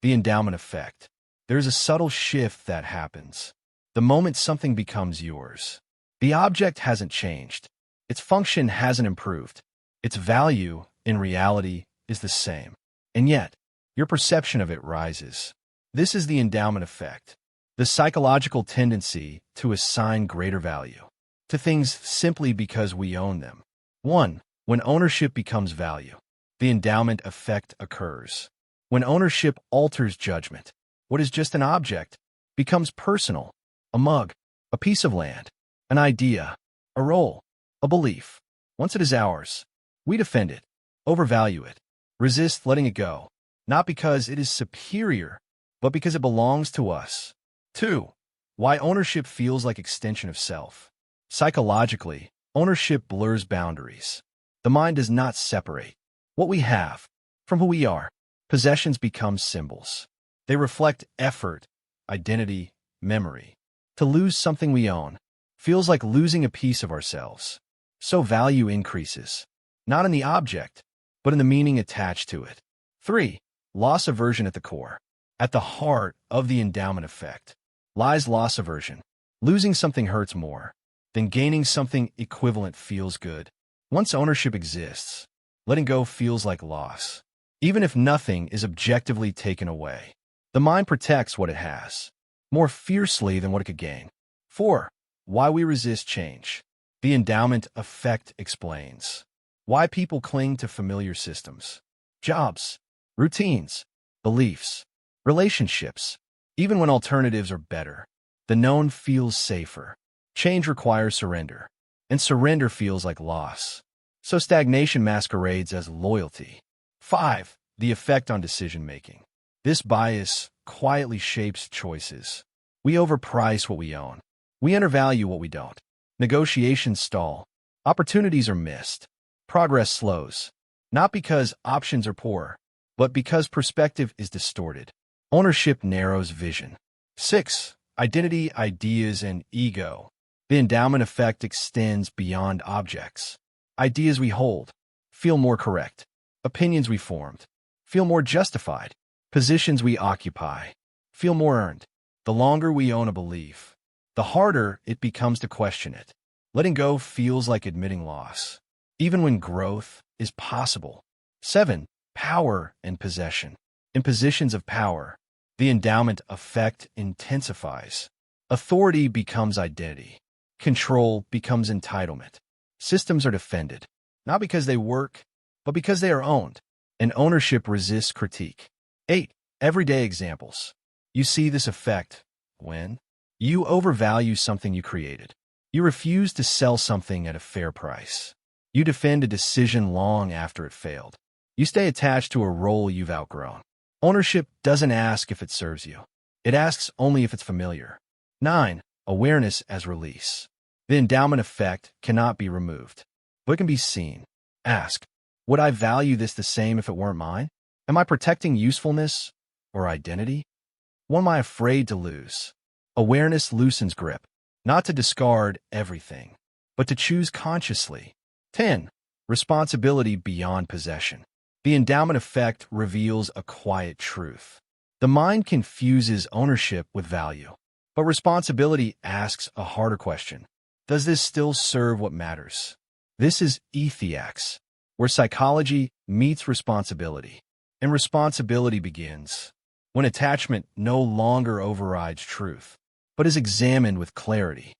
The endowment effect. There's a subtle shift that happens. The moment something becomes yours, the object hasn't changed. Its function hasn't improved. Its value, in reality, is the same. And yet, your perception of it rises. This is the endowment effect, the psychological tendency to assign greater value to things simply because we own them. 1. When ownership becomes value, the endowment effect occurs. When ownership alters judgment, what is just an object becomes personal. A mug, a piece of land, an idea, a role, a belief. Once it is ours, we defend it, overvalue it, resist letting it go, not because it is superior, but because it belongs to us. 2. Why ownership feels like extension of self. Psychologically, ownership blurs boundaries. The mind does not separate what we have from who we are. Possessions become symbols. They reflect effort, identity, memory. To lose something we own feels like losing a piece of ourselves. So value increases, not in the object, but in the meaning attached to it. 3. Loss aversion at the core. At the heart of the endowment effect lies loss aversion. Losing something hurts more than gaining something equivalent feels good. Once ownership exists, letting go feels like loss, even if nothing is objectively taken away. The mind protects what it has more fiercely than what it could gain. 4. Why we resist change. The endowment effect explains why people cling to familiar systems, jobs, routines, beliefs, relationships. Even when alternatives are better, the known feels safer. Change requires surrender, and surrender feels like loss. So stagnation masquerades as loyalty. 5. The effect on decision-making. This bias quietly shapes choices. We overprice what we own. We undervalue what we don't. Negotiations stall. Opportunities are missed. Progress slows. Not because options are poor, but because perspective is distorted. Ownership narrows vision. 6. Identity, ideas, and ego. The endowment effect extends beyond objects. Ideas we hold feel more correct. Opinions we formed feel more justified. Positions we occupy feel more earned. The longer we own a belief, the harder it becomes to question it. Letting go feels like admitting loss, even when growth is possible. 7. Power and possession. In positions of power, the endowment effect intensifies. Authority becomes identity. Control becomes entitlement. Systems are defended, not because they work, but because they are owned. And ownership resists critique. 8. Everyday examples. You see this effect when you overvalue something you created. You refuse to sell something at a fair price. You defend a decision long after it failed. You stay attached to a role you've outgrown. Ownership doesn't ask if it serves you. It asks only if it's familiar. 9. Awareness as release. The endowment effect cannot be removed, but it can be seen. Ask, would I value this the same if it weren't mine? Am I protecting usefulness or identity? What am I afraid to lose? Awareness loosens grip, not to discard everything, but to choose consciously. 10. Responsibility beyond possession. The endowment effect reveals a quiet truth. The mind confuses ownership with value, but responsibility asks a harder question. Does this still serve what matters? This is Ethiax, where psychology meets responsibility, and responsibility begins when attachment no longer overrides truth, but is examined with clarity.